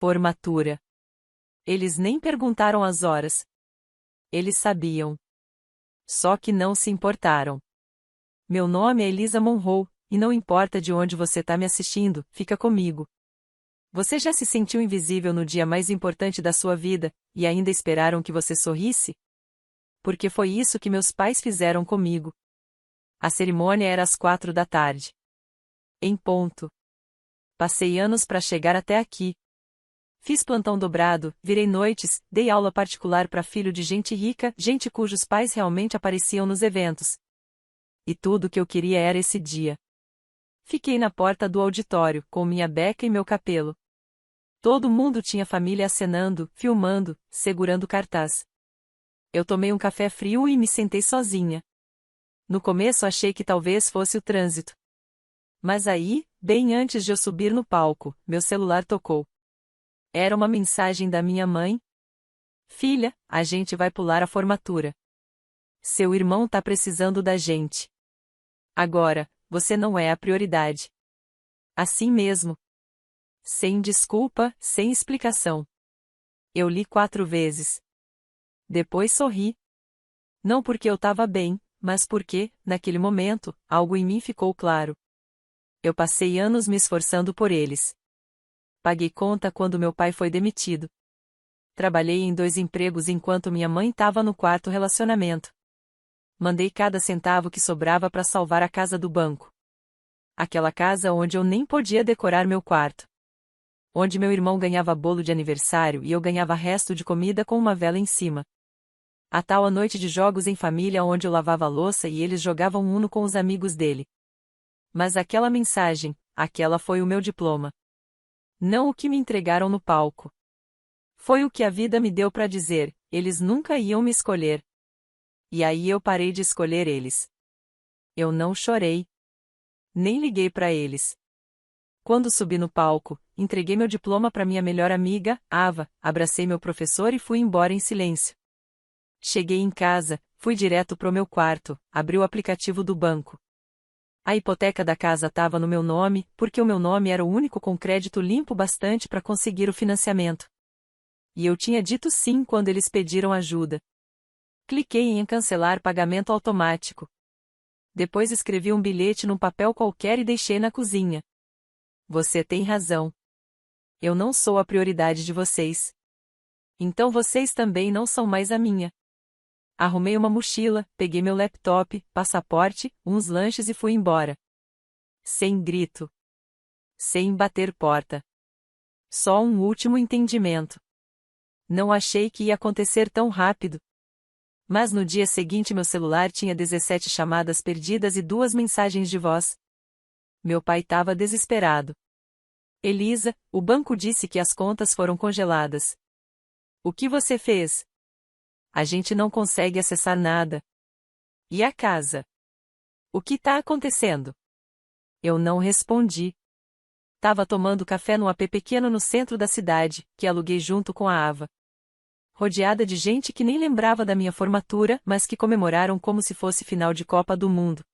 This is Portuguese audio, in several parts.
Formatura. Eles nem perguntaram as horas. Eles sabiam. Só que não se importaram. Meu nome é Elisa Monroe, e não importa de onde você tá me assistindo, fica comigo. Você já se sentiu invisível no dia mais importante da sua vida, e ainda esperaram que você sorrisse? Porque foi isso que meus pais fizeram comigo. A cerimônia era às 4 da tarde. Em ponto. Passei anos para chegar até aqui. Fiz plantão dobrado, virei noites, dei aula particular para filho de gente rica, gente cujos pais realmente apareciam nos eventos. E tudo o que eu queria era esse dia. Fiquei na porta do auditório, com minha beca e meu capelo. Todo mundo tinha família acenando, filmando, segurando cartaz. Eu tomei um café frio e me sentei sozinha. No começo achei que talvez fosse o trânsito. Mas aí, bem antes de eu subir no palco, meu celular tocou. Era uma mensagem da minha mãe. Filha, a gente vai pular a formatura. Seu irmão tá precisando da gente. Agora, você não é a prioridade. Assim mesmo. Sem desculpa, sem explicação. Eu li 4 vezes. Depois sorri. Não porque eu tava bem, mas porque, naquele momento, algo em mim ficou claro. Eu passei anos me esforçando por eles. Paguei conta quando meu pai foi demitido. Trabalhei em 2 empregos enquanto minha mãe estava no 4º relacionamento. Mandei cada centavo que sobrava para salvar a casa do banco. Aquela casa onde eu nem podia decorar meu quarto. Onde meu irmão ganhava bolo de aniversário e eu ganhava resto de comida com uma vela em cima. A tal noite de jogos em família onde eu lavava a louça e eles jogavam Uno com os amigos dele. Mas aquela mensagem, aquela foi o meu diploma. Não o que me entregaram no palco. Foi o que a vida me deu para dizer, eles nunca iam me escolher. E aí eu parei de escolher eles. Eu não chorei. Nem liguei para eles. Quando subi no palco, entreguei meu diploma para minha melhor amiga, Ava, abracei meu professor e fui embora em silêncio. Cheguei em casa, fui direto pro meu quarto, abri o aplicativo do banco. A hipoteca da casa estava no meu nome, porque o meu nome era o único com crédito limpo bastante para conseguir o financiamento. E eu tinha dito sim quando eles pediram ajuda. Cliquei em cancelar pagamento automático. Depois escrevi um bilhete num papel qualquer e deixei na cozinha. Você tem razão. Eu não sou a prioridade de vocês. Então vocês também não são mais a minha. Arrumei uma mochila, peguei meu laptop, passaporte, uns lanches e fui embora. Sem grito. Sem bater porta. Só um último entendimento. Não achei que ia acontecer tão rápido. Mas no dia seguinte meu celular tinha 17 chamadas perdidas e 2 mensagens de voz. Meu pai estava desesperado. Elisa, o banco disse que as contas foram congeladas. O que você fez? A gente não consegue acessar nada. E a casa? O que tá acontecendo? Eu não respondi. Tava tomando café num AP pequeno no centro da cidade, que aluguei junto com a Ava. Rodeada de gente que nem lembrava da minha formatura, mas que comemoraram como se fosse final de Copa do Mundo.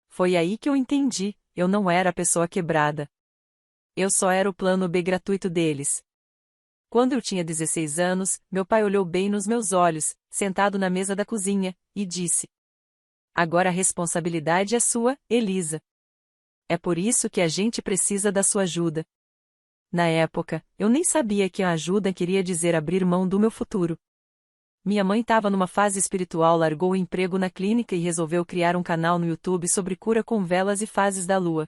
Foi aí que eu entendi, eu não era a pessoa quebrada. Eu só era o plano B gratuito deles. Quando eu tinha 16 anos, meu pai olhou bem nos meus olhos, sentado na mesa da cozinha, e disse: Agora a responsabilidade é sua, Elisa. É por isso que a gente precisa da sua ajuda. Na época, eu nem sabia que a ajuda queria dizer abrir mão do meu futuro. Minha mãe estava numa fase espiritual, largou o emprego na clínica e resolveu criar um canal no YouTube sobre cura com velas e fases da lua.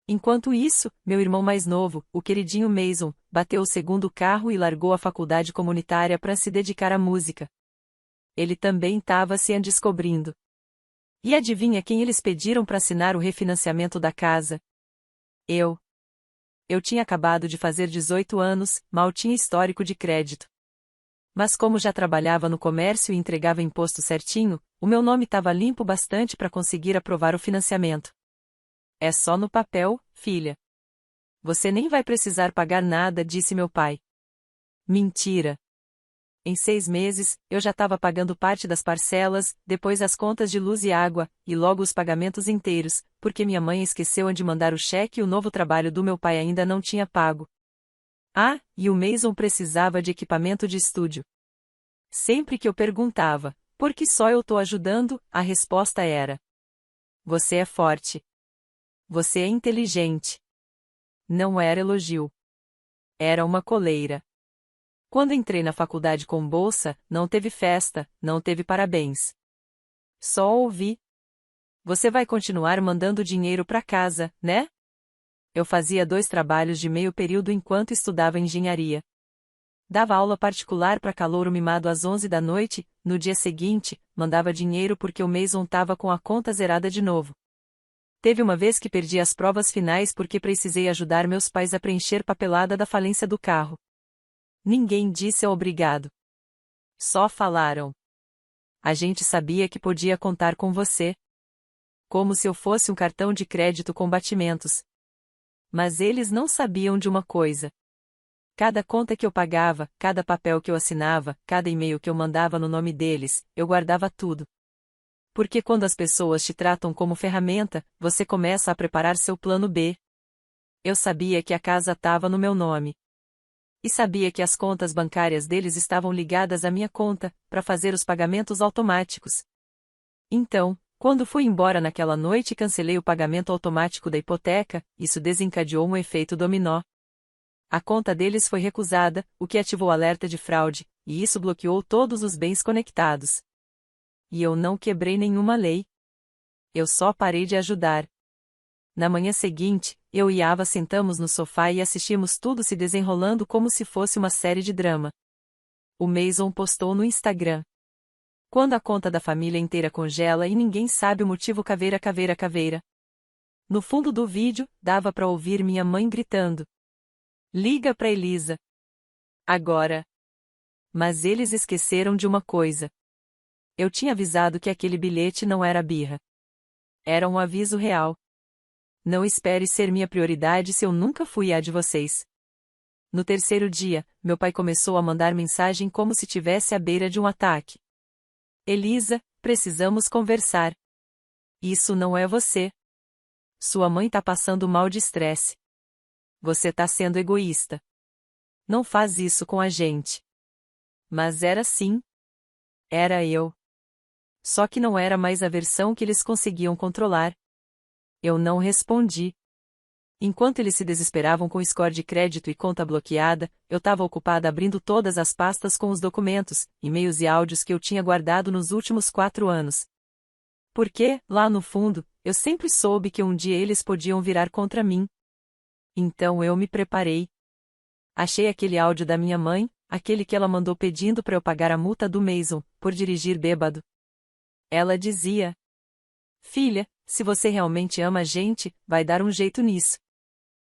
Enquanto isso, meu irmão mais novo, o queridinho Mason, bateu o 2º carro e largou a faculdade comunitária para se dedicar à música. Ele também estava se descobrindo. E adivinha quem eles pediram para assinar o refinanciamento da casa? Eu. Eu tinha acabado de fazer 18 anos, mal tinha histórico de crédito. Mas como já trabalhava no comércio e entregava imposto certinho, o meu nome estava limpo bastante para conseguir aprovar o financiamento. É só no papel, filha. Você nem vai precisar pagar nada, disse meu pai. Mentira. Em 6 meses, eu já estava pagando parte das parcelas, depois as contas de luz e água, e logo os pagamentos inteiros, porque minha mãe esqueceu de mandar o cheque e o novo trabalho do meu pai ainda não tinha pago. Ah, e o Mason precisava de equipamento de estúdio. Sempre que eu perguntava, por que só eu tô ajudando, a resposta era: você é forte. Você é inteligente. Não era elogio. Era uma coleira. Quando entrei na faculdade com bolsa, não teve festa, não teve parabéns. Só ouvi: você vai continuar mandando dinheiro para casa, né? Eu fazia 2 trabalhos de meio período enquanto estudava engenharia. Dava aula particular para calouro mimado às 11 da noite, no dia seguinte, mandava dinheiro porque o Mason tava com a conta zerada de novo. Teve uma vez que perdi as provas finais porque precisei ajudar meus pais a preencher papelada da falência do carro. Ninguém disse obrigado. Só falaram: a gente sabia que podia contar com você. Como se eu fosse um cartão de crédito com batimentos. Mas eles não sabiam de uma coisa. Cada conta que eu pagava, cada papel que eu assinava, cada e-mail que eu mandava no nome deles, eu guardava tudo. Porque quando as pessoas te tratam como ferramenta, você começa a preparar seu plano B. Eu sabia que a casa estava no meu nome. E sabia que as contas bancárias deles estavam ligadas à minha conta, para fazer os pagamentos automáticos. Então, quando fui embora naquela noite e cancelei o pagamento automático da hipoteca, isso desencadeou um efeito dominó. A conta deles foi recusada, o que ativou o alerta de fraude, e isso bloqueou todos os bens conectados. E eu não quebrei nenhuma lei. Eu só parei de ajudar. Na manhã seguinte, eu e Ava sentamos no sofá e assistimos tudo se desenrolando como se fosse uma série de drama. O Mason postou no Instagram: quando a conta da família inteira congela e ninguém sabe o motivo, caveira caveira caveira. No fundo do vídeo, dava para ouvir minha mãe gritando: liga pra Elisa. Agora. Mas eles esqueceram de uma coisa. Eu tinha avisado que aquele bilhete não era birra. Era um aviso real. Não espere ser minha prioridade se eu nunca fui a de vocês. No terceiro dia, meu pai começou a mandar mensagem como se tivesse à beira de um ataque. Elisa, precisamos conversar. Isso não é você. Sua mãe tá passando mal de estresse. Você tá sendo egoísta. Não faz isso com a gente. Mas era sim. Era eu. Só que não era mais a versão que eles conseguiam controlar. Eu não respondi. Enquanto eles se desesperavam com score de crédito e conta bloqueada, eu estava ocupada abrindo todas as pastas com os documentos, e-mails e áudios que eu tinha guardado nos últimos 4 anos. Porque, lá no fundo, eu sempre soube que um dia eles podiam virar contra mim. Então eu me preparei. Achei aquele áudio da minha mãe, aquele que ela mandou pedindo para eu pagar a multa do Mason, por dirigir bêbado. Ela dizia: filha, se você realmente ama a gente, vai dar um jeito nisso.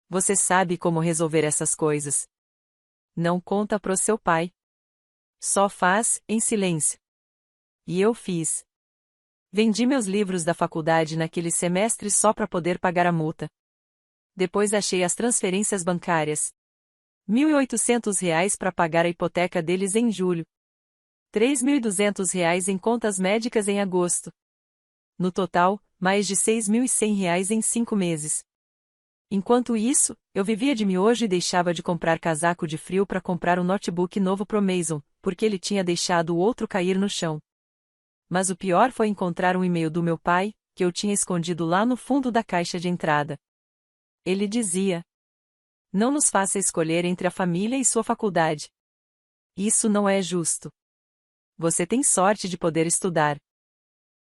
Você sabe como resolver essas coisas. Não conta pro seu pai. Só faz, em silêncio. E eu fiz. Vendi meus livros da faculdade naquele semestre só para poder pagar a multa. Depois achei as transferências bancárias. R$ 1.800 para pagar a hipoteca deles em julho. R$ 3.200 em contas médicas em agosto. No total, mais de R$ 6.100 em 5 meses. Enquanto isso, eu vivia de miojo e deixava de comprar casaco de frio para comprar um notebook novo pro Mason, porque ele tinha deixado o outro cair no chão. Mas o pior foi encontrar um e-mail do meu pai, que eu tinha escondido lá no fundo da caixa de entrada. Ele dizia: não nos faça escolher entre a família e sua faculdade. Isso não é justo. Você tem sorte de poder estudar.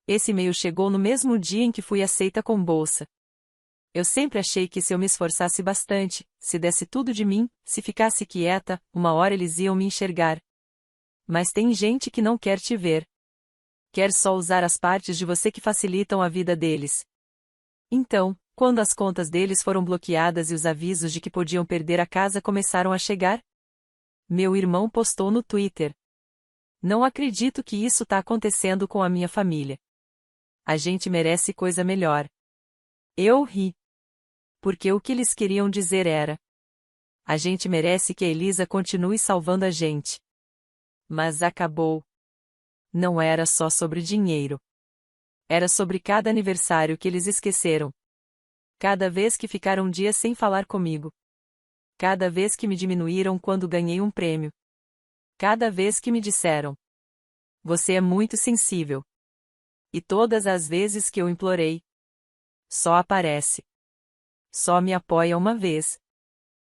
Esse e-mail chegou no mesmo dia em que fui aceita com bolsa. Eu sempre achei que se eu me esforçasse bastante, se desse tudo de mim, se ficasse quieta, uma hora eles iam me enxergar. Mas tem gente que não quer te ver. Quer só usar as partes de você que facilitam a vida deles. Então, quando as contas deles foram bloqueadas e os avisos de que podiam perder a casa começaram a chegar, meu irmão postou no Twitter: não acredito que isso tá acontecendo com a minha família. A gente merece coisa melhor. Eu ri. Porque o que eles queriam dizer era: a gente merece que a Elisa continue salvando a gente. Mas acabou. Não era só sobre dinheiro. Era sobre cada aniversário que eles esqueceram. Cada vez que ficaram um dia sem falar comigo. Cada vez que me diminuíram quando ganhei um prêmio. Cada vez que me disseram: você é muito sensível. E todas as vezes que eu implorei: só aparece. Só me apoia uma vez.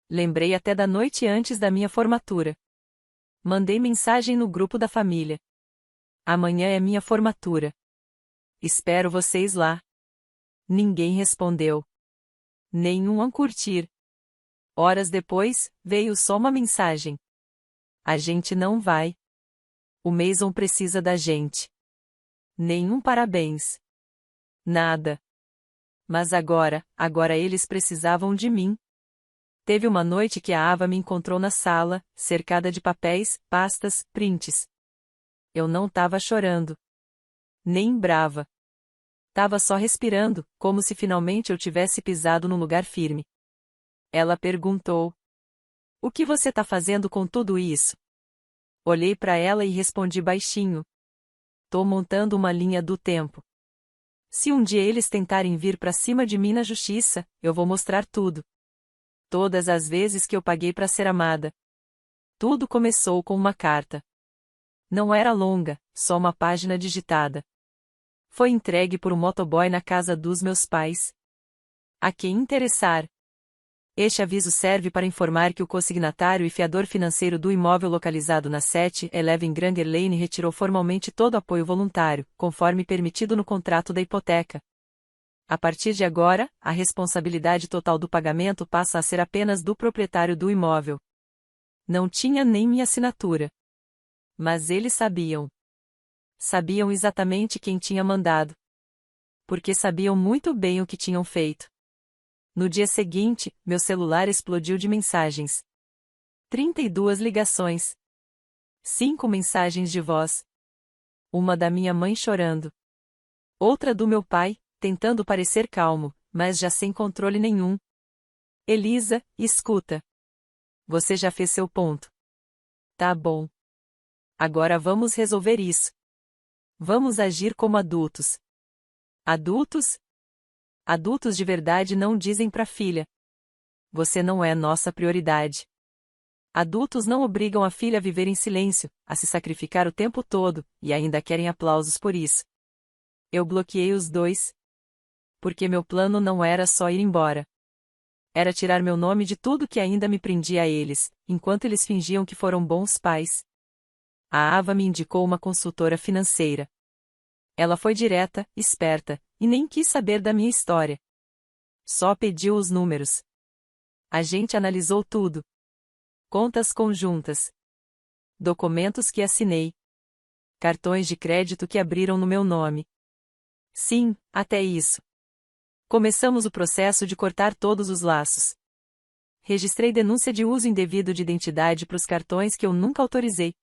Lembrei até da noite antes da minha formatura. Mandei mensagem no grupo da família. Amanhã é minha formatura. Espero vocês lá. Ninguém respondeu. Nenhum a curtir. Horas depois, veio só uma mensagem. A gente não vai. O Mason precisa da gente. Nenhum parabéns. Nada. Mas agora eles precisavam de mim. Teve uma noite que a Ava me encontrou na sala, cercada de papéis, pastas, prints. Eu não tava chorando. Nem brava. Tava só respirando, como se finalmente eu tivesse pisado num lugar firme. Ela perguntou: o que você tá fazendo com tudo isso? Olhei para ela e respondi baixinho: tô montando uma linha do tempo. Se um dia eles tentarem vir pra cima de mim na justiça, eu vou mostrar tudo. Todas as vezes que eu paguei pra ser amada. Tudo começou com uma carta. Não era longa, só uma página digitada. Foi entregue por um motoboy na casa dos meus pais. A quem interessar. Este aviso serve para informar que o consignatário e fiador financeiro do imóvel localizado na 711 Granger Lane retirou formalmente todo apoio voluntário, conforme permitido no contrato da hipoteca. A partir de agora, a responsabilidade total do pagamento passa a ser apenas do proprietário do imóvel. Não tinha nem minha assinatura. Mas eles sabiam. Sabiam exatamente quem tinha mandado. Porque sabiam muito bem o que tinham feito. No dia seguinte, meu celular explodiu de mensagens. 32 ligações. 5 mensagens de voz. Uma da minha mãe chorando. Outra do meu pai, tentando parecer calmo, mas já sem controle nenhum. Elisa, escuta. Você já fez seu ponto. Tá bom. Agora vamos resolver isso. Vamos agir como adultos. Adultos? Adultos de verdade não dizem pra filha: você não é nossa prioridade. Adultos não obrigam a filha a viver em silêncio, a se sacrificar o tempo todo, e ainda querem aplausos por isso. Eu bloqueei os dois. Porque meu plano não era só ir embora. Era tirar meu nome de tudo que ainda me prendia a eles, enquanto eles fingiam que foram bons pais. A Ava me indicou uma consultora financeira. Ela foi direta, esperta, e nem quis saber da minha história. Só pediu os números. A gente analisou tudo. Contas conjuntas. Documentos que assinei. Cartões de crédito que abriram no meu nome. Sim, até isso. Começamos o processo de cortar todos os laços. Registrei denúncia de uso indevido de identidade para os cartões que eu nunca autorizei.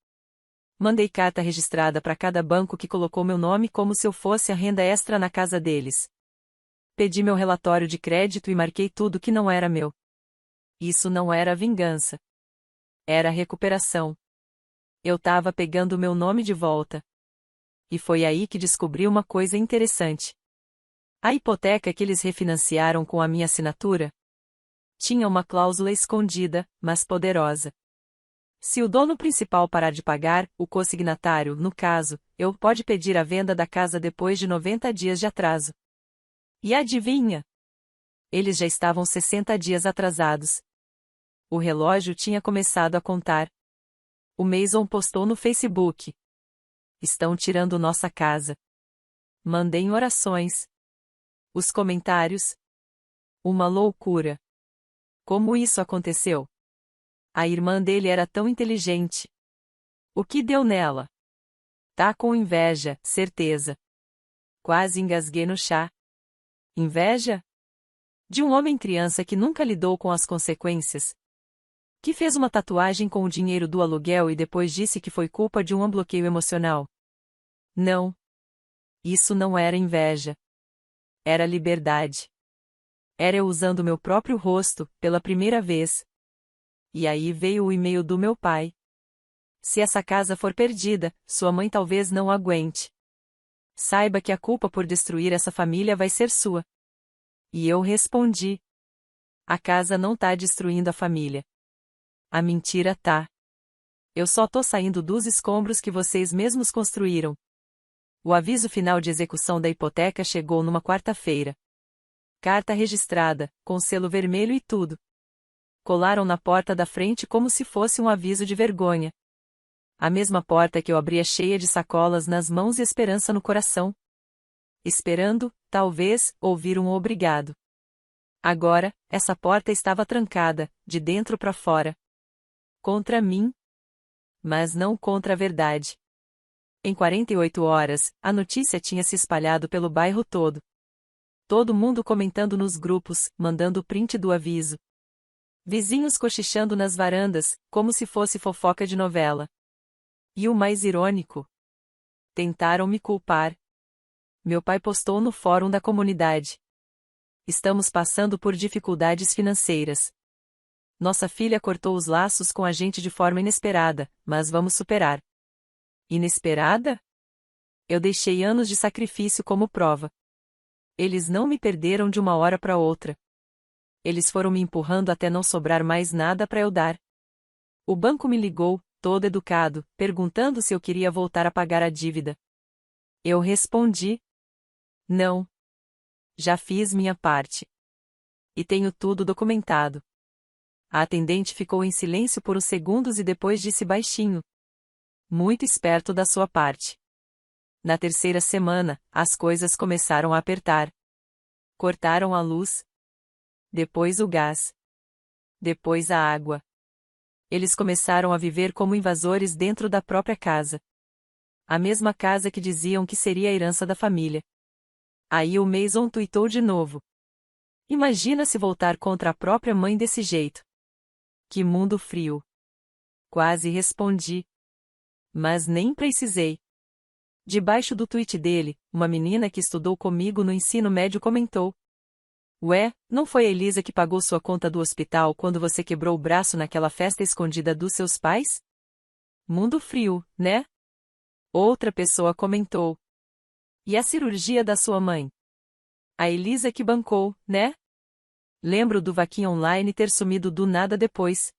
Mandei carta registrada para cada banco que colocou meu nome como se eu fosse a renda extra na casa deles. Pedi meu relatório de crédito e marquei tudo que não era meu. Isso não era vingança. Era recuperação. Eu tava pegando meu nome de volta. E foi aí que descobri uma coisa interessante. A hipoteca que eles refinanciaram com a minha assinatura tinha uma cláusula escondida, mas poderosa. Se o dono principal parar de pagar, o consignatário, no caso, eu pode pedir a venda da casa depois de 90 dias de atraso. E adivinha? Eles já estavam 60 dias atrasados. O relógio tinha começado a contar. O Mason postou no Facebook: estão tirando nossa casa. Mandei em orações. Os comentários: uma loucura. Como isso aconteceu? A irmã dele era tão inteligente. O que deu nela? Tá com inveja, certeza. Quase engasguei no chá. Inveja? De um homem criança que nunca lidou com as consequências. Que fez uma tatuagem com o dinheiro do aluguel e depois disse que foi culpa de um bloqueio emocional. Não. Isso não era inveja. Era liberdade. Era eu usando meu próprio rosto, pela primeira vez. E aí veio o e-mail do meu pai. Se essa casa for perdida, sua mãe talvez não aguente. Saiba que a culpa por destruir essa família vai ser sua. E eu respondi: A casa não tá destruindo a família. A mentira tá. Eu só tô saindo dos escombros que vocês mesmos construíram. O aviso final de execução da hipoteca chegou numa quarta-feira. Carta registrada, com selo vermelho e tudo. Colaram na porta da frente como se fosse um aviso de vergonha. A mesma porta que eu abria cheia de sacolas nas mãos e esperança no coração. Esperando, talvez, ouvir um obrigado. Agora, essa porta estava trancada, de dentro para fora. Contra mim. Mas não contra a verdade. Em 48 horas, a notícia tinha se espalhado pelo bairro todo. Todo mundo comentando nos grupos, mandando print do aviso. Vizinhos cochichando nas varandas, como se fosse fofoca de novela. E o mais irônico? Tentaram me culpar. Meu pai postou no fórum da comunidade. Estamos passando por dificuldades financeiras. Nossa filha cortou os laços com a gente de forma inesperada, mas vamos superar. Inesperada? Eu deixei anos de sacrifício como prova. Eles não me perderam de uma hora para outra. Eles foram me empurrando até não sobrar mais nada para eu dar. O banco me ligou, todo educado, perguntando se eu queria voltar a pagar a dívida. Eu respondi: não. Já fiz minha parte. E tenho tudo documentado. A atendente ficou em silêncio por uns segundos e depois disse baixinho: muito esperto da sua parte. Na terceira semana, as coisas começaram a apertar. Cortaram a luz. Depois o gás. Depois a água. Eles começaram a viver como invasores dentro da própria casa. A mesma casa que diziam que seria a herança da família. Aí o Mason tuitou de novo: imagina se voltar contra a própria mãe desse jeito. Que mundo frio. Quase respondi. Mas nem precisei. Debaixo do tweet dele, uma menina que estudou comigo no ensino médio comentou: ué, não foi a Elisa que pagou sua conta do hospital quando você quebrou o braço naquela festa escondida dos seus pais? Mundo frio, né? Outra pessoa comentou: e a cirurgia da sua mãe? A Elisa que bancou, né? Lembro do vaquinha online ter sumido do nada depois.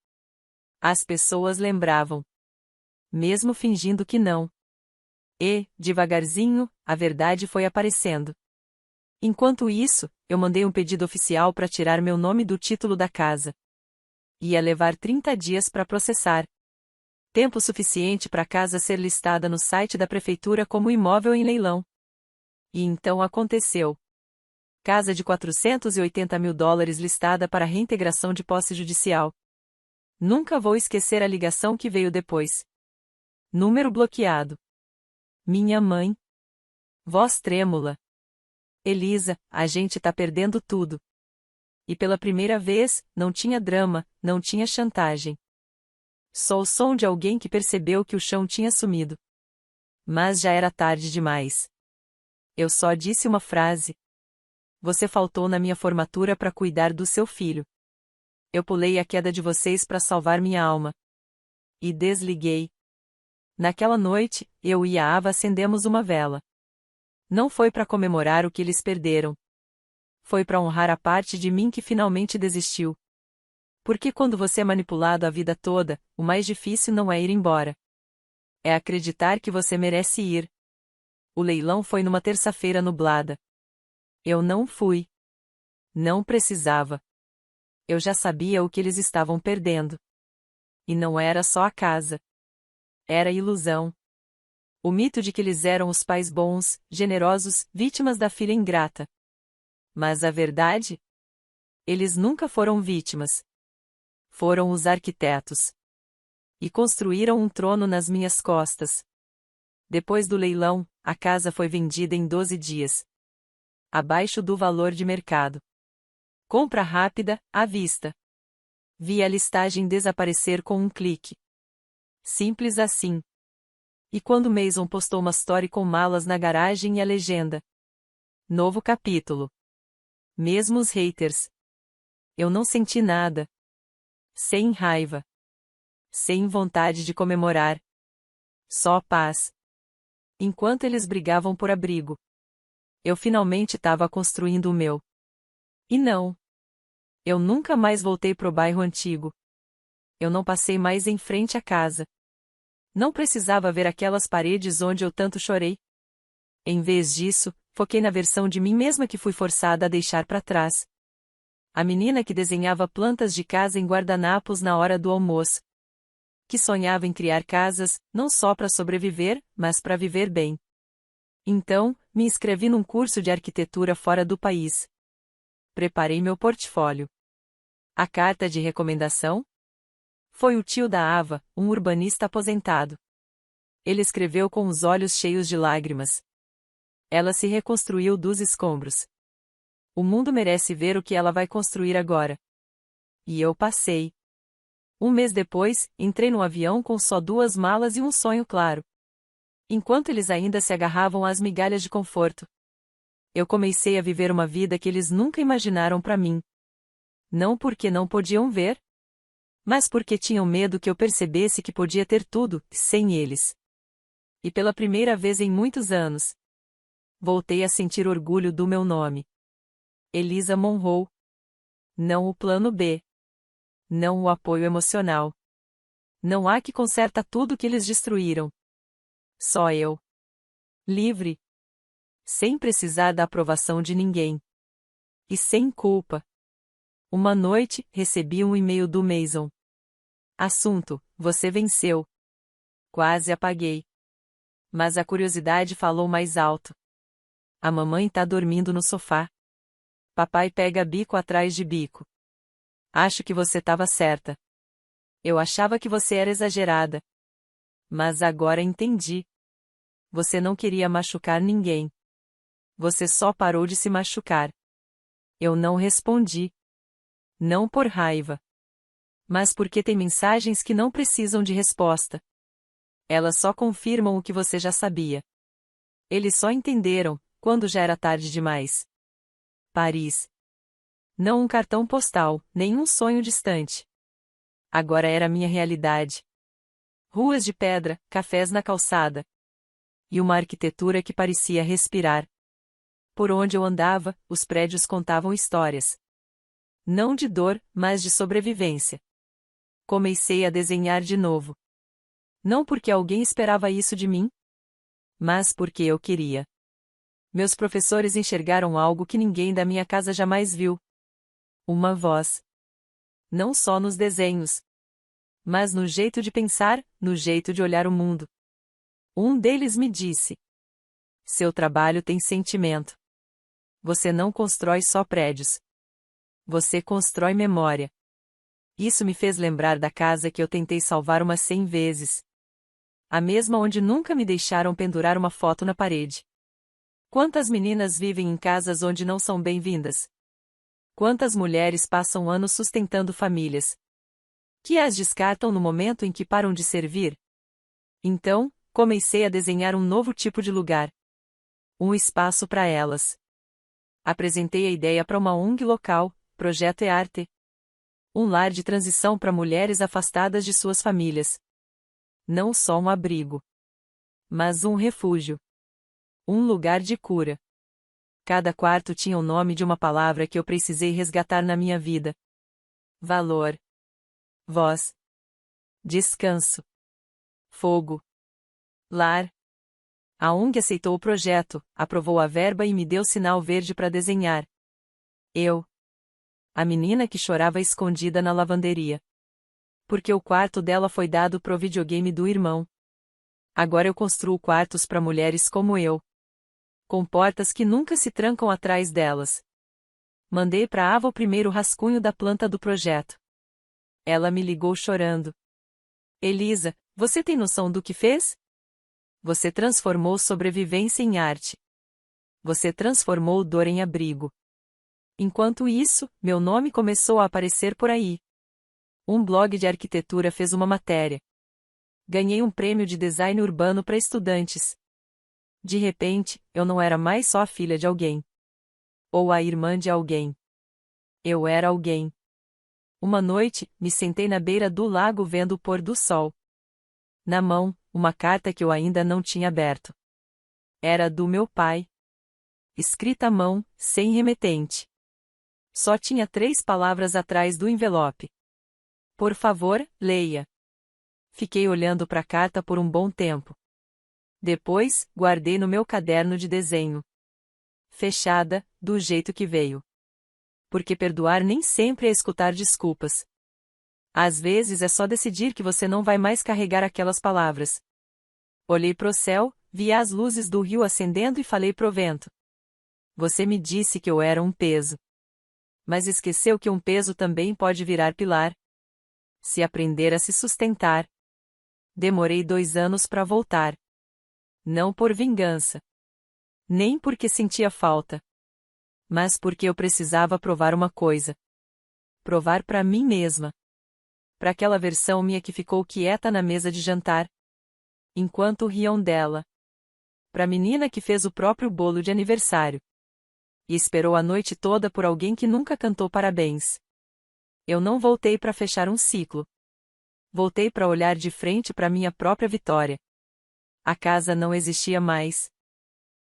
As pessoas lembravam. Mesmo fingindo que não. E, devagarzinho, a verdade foi aparecendo. Enquanto isso, eu mandei um pedido oficial para tirar meu nome do título da casa. Ia levar 30 dias para processar. Tempo suficiente para a casa ser listada no site da prefeitura como imóvel em leilão. E então aconteceu. Casa de $480 mil listada para reintegração de posse judicial. Nunca vou esquecer a ligação que veio depois. Número bloqueado. Minha mãe. Voz trêmula. Elisa, a gente tá perdendo tudo. E pela primeira vez, não tinha drama, não tinha chantagem. Só o som de alguém que percebeu que o chão tinha sumido. Mas já era tarde demais. Eu só disse uma frase. Você faltou na minha formatura para cuidar do seu filho. Eu pulei a queda de vocês para salvar minha alma. E desliguei. Naquela noite, eu e a Ava acendemos uma vela. Não foi para comemorar o que eles perderam. Foi para honrar a parte de mim que finalmente desistiu. Porque quando você é manipulado a vida toda, o mais difícil não é ir embora. É acreditar que você merece ir. O leilão foi numa terça-feira nublada. Eu não fui. Não precisava. Eu já sabia o que eles estavam perdendo. E não era só a casa. Era ilusão. O mito de que eles eram os pais bons, generosos, vítimas da filha ingrata. Mas a verdade? Eles nunca foram vítimas. Foram os arquitetos. E construíram um trono nas minhas costas. Depois do leilão, a casa foi vendida em 12 dias. Abaixo do valor de mercado. Compra rápida, à vista. Vi a listagem desaparecer com um clique. Simples assim. E quando Mason postou uma story com malas na garagem e a legenda: novo capítulo. Mesmo os haters. Eu não senti nada. Sem raiva. Sem vontade de comemorar. Só paz. Enquanto eles brigavam por abrigo, eu finalmente estava construindo o meu. E não. Eu nunca mais voltei pro bairro antigo. Eu não passei mais em frente à casa. Não precisava ver aquelas paredes onde eu tanto chorei. Em vez disso, foquei na versão de mim mesma que fui forçada a deixar para trás. A menina que desenhava plantas de casa em guardanapos na hora do almoço. Que sonhava em criar casas, não só para sobreviver, mas para viver bem. Então, me inscrevi num curso de arquitetura fora do país. Preparei meu portfólio. A carta de recomendação? Foi o tio da Ava, um urbanista aposentado. Ele escreveu com os olhos cheios de lágrimas. Ela se reconstruiu dos escombros. O mundo merece ver o que ela vai construir agora. E eu passei. Um mês depois, entrei no avião com só 2 malas e um sonho claro. Enquanto eles ainda se agarravam às migalhas de conforto, eu comecei a viver uma vida que eles nunca imaginaram para mim. Não porque não podiam ver, mas porque tinham medo que eu percebesse que podia ter tudo, sem eles. E pela primeira vez em muitos anos, voltei a sentir orgulho do meu nome. Elisa Monroe. Não o plano B. Não o apoio emocional. Não há que conserta tudo que eles destruíram. Só eu. Livre. Sem precisar da aprovação de ninguém. E sem culpa. Uma noite, recebi um e-mail do Mason. Assunto: você venceu. Quase apaguei. Mas a curiosidade falou mais alto. A mamãe tá dormindo no sofá. Papai pega bico atrás de bico. Acho que você estava certa. Eu achava que você era exagerada. Mas agora entendi. Você não queria machucar ninguém. Você só parou de se machucar. Eu não respondi. Não por raiva. Mas porque tem mensagens que não precisam de resposta. Elas só confirmam o que você já sabia. Eles só entenderam, quando já era tarde demais. Paris. Não um cartão postal, nem um sonho distante. Agora era minha realidade. Ruas de pedra, cafés na calçada. E uma arquitetura que parecia respirar. Por onde eu andava, os prédios contavam histórias. Não de dor, mas de sobrevivência. Comecei a desenhar de novo. Não porque alguém esperava isso de mim, mas porque eu queria. Meus professores enxergaram algo que ninguém da minha casa jamais viu. Uma voz. Não só nos desenhos, mas no jeito de pensar, no jeito de olhar o mundo. Um deles me disse: seu trabalho tem sentimento. Você não constrói só prédios. Você constrói memória. Isso me fez lembrar da casa que eu tentei salvar umas 100 vezes. A mesma onde nunca me deixaram pendurar uma foto na parede. Quantas meninas vivem em casas onde não são bem-vindas? Quantas mulheres passam anos sustentando famílias que as descartam no momento em que param de servir? Então, comecei a desenhar um novo tipo de lugar. Um espaço para elas. Apresentei a ideia para uma ONG local, Projeto E-Arte. Um lar de transição para mulheres afastadas de suas famílias. Não só um abrigo, mas um refúgio. Um lugar de cura. Cada quarto tinha o nome de uma palavra que eu precisei resgatar na minha vida. Valor. Voz. Descanso. Fogo. Lar. A ONG aceitou o projeto, aprovou a verba e me deu sinal verde para desenhar. Eu. A menina que chorava escondida na lavanderia. Porque o quarto dela foi dado pro videogame do irmão. Agora eu construo quartos para mulheres como eu. Com portas que nunca se trancam atrás delas. Mandei para Ava o primeiro rascunho da planta do projeto. Ela me ligou chorando. Elisa, você tem noção do que fez? Você transformou sobrevivência em arte. Você transformou dor em abrigo. Enquanto isso, meu nome começou a aparecer por aí. Um blog de arquitetura fez uma matéria. Ganhei um prêmio de design urbano para estudantes. De repente, eu não era mais só a filha de alguém. Ou a irmã de alguém. Eu era alguém. Uma noite, me sentei na beira do lago vendo o pôr do sol. Na mão, uma carta que eu ainda não tinha aberto. Era do meu pai. Escrita à mão, sem remetente. Só tinha 3 palavras atrás do envelope. Por favor, leia. Fiquei olhando para a carta por um bom tempo. Depois, guardei no meu caderno de desenho. Fechada, do jeito que veio. Porque perdoar nem sempre é escutar desculpas. Às vezes é só decidir que você não vai mais carregar aquelas palavras. Olhei pro céu, vi as luzes do rio acendendo e falei pro vento. Você me disse que eu era um peso. Mas esqueceu que um peso também pode virar pilar. Se aprender a se sustentar. Demorei 2 anos para voltar. Não por vingança. Nem porque sentia falta. Mas porque eu precisava provar uma coisa. Provar para mim mesma. Para aquela versão minha que ficou quieta na mesa de jantar. Enquanto riam dela. Para a menina que fez o próprio bolo de aniversário. E esperou a noite toda por alguém que nunca cantou parabéns. Eu não voltei para fechar um ciclo. Voltei para olhar de frente para minha própria vitória. A casa não existia mais.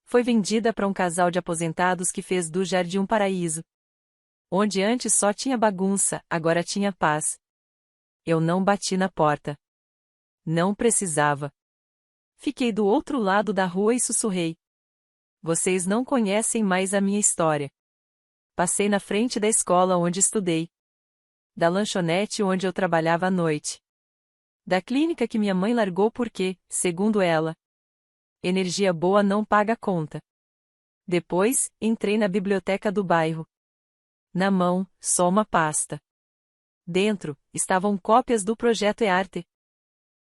Foi vendida para um casal de aposentados que fez do jardim um paraíso. Onde antes só tinha bagunça, agora tinha paz. Eu não bati na porta. Não precisava. Fiquei do outro lado da rua e sussurrei. Vocês não conhecem mais a minha história. Passei na frente da escola onde estudei. Da lanchonete onde eu trabalhava à noite. Da clínica que minha mãe largou porque, segundo ela, energia boa não paga conta. Depois, entrei na biblioteca do bairro. Na mão, só uma pasta. Dentro, estavam cópias do projeto eArte.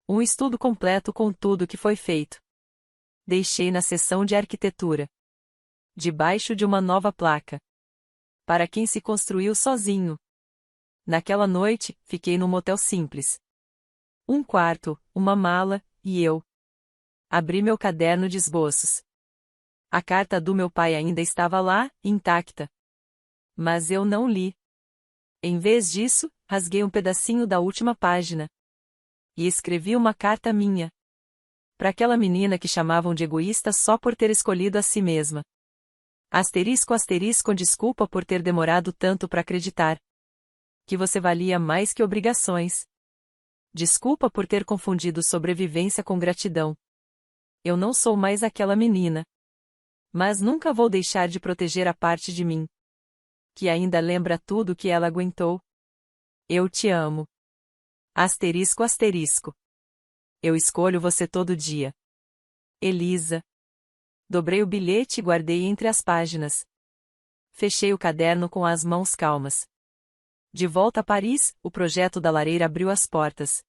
Um estudo completo com tudo que foi feito. Deixei na seção de arquitetura. Debaixo de uma nova placa. Para quem se construiu sozinho. Naquela noite, fiquei num motel simples. Um quarto, uma mala, e eu. Abri meu caderno de esboços. A carta do meu pai ainda estava lá, intacta. Mas eu não li. Em vez disso, rasguei um pedacinho da última página. E escrevi uma carta minha. Para aquela menina que chamavam de egoísta só por ter escolhido a si mesma. Asterisco asterisco desculpa por ter demorado tanto para acreditar. Que você valia mais que obrigações. Desculpa por ter confundido sobrevivência com gratidão. Eu não sou mais aquela menina. Mas nunca vou deixar de proteger a parte de mim. Que ainda lembra tudo que ela aguentou. Eu te amo. Asterisco asterisco. Eu escolho você todo dia. Elisa. Dobrei o bilhete e guardei entre as páginas. Fechei o caderno com as mãos calmas. De volta a Paris, o projeto da lareira abriu as portas.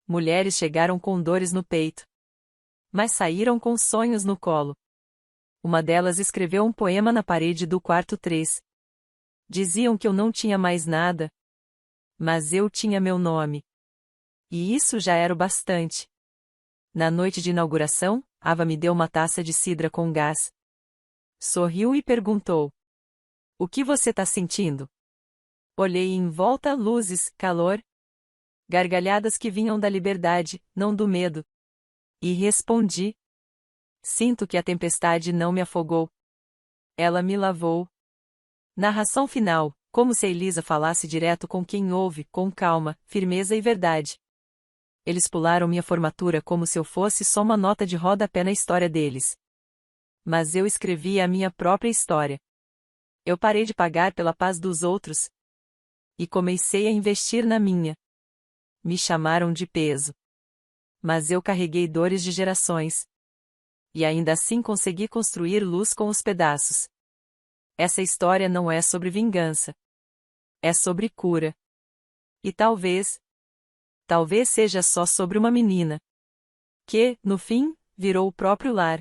Mulheres chegaram com dores no peito. Mas saíram com sonhos no colo. Uma delas escreveu um poema na parede do quarto 3. Diziam que eu não tinha mais nada. Mas eu tinha meu nome. E isso já era o bastante. Na noite de inauguração, Ava me deu uma taça de cidra com gás. Sorriu e perguntou. O que você tá sentindo? Olhei em volta, luzes, calor. Gargalhadas que vinham da liberdade, não do medo. E respondi. Sinto que a tempestade não me afogou. Ela me lavou. Narração final, como se a Elisa falasse direto com quem ouve, com calma, firmeza e verdade. Eles pularam minha formatura como se eu fosse só uma nota de rodapé na história deles. Mas eu escrevi a minha própria história. Eu parei de pagar pela paz dos outros. E comecei a investir na minha. Me chamaram de peso. Mas eu carreguei dores de gerações. E ainda assim consegui construir luz com os pedaços. Essa história não é sobre vingança. É sobre cura. E talvez seja só sobre uma menina. Que, no fim, virou o próprio lar.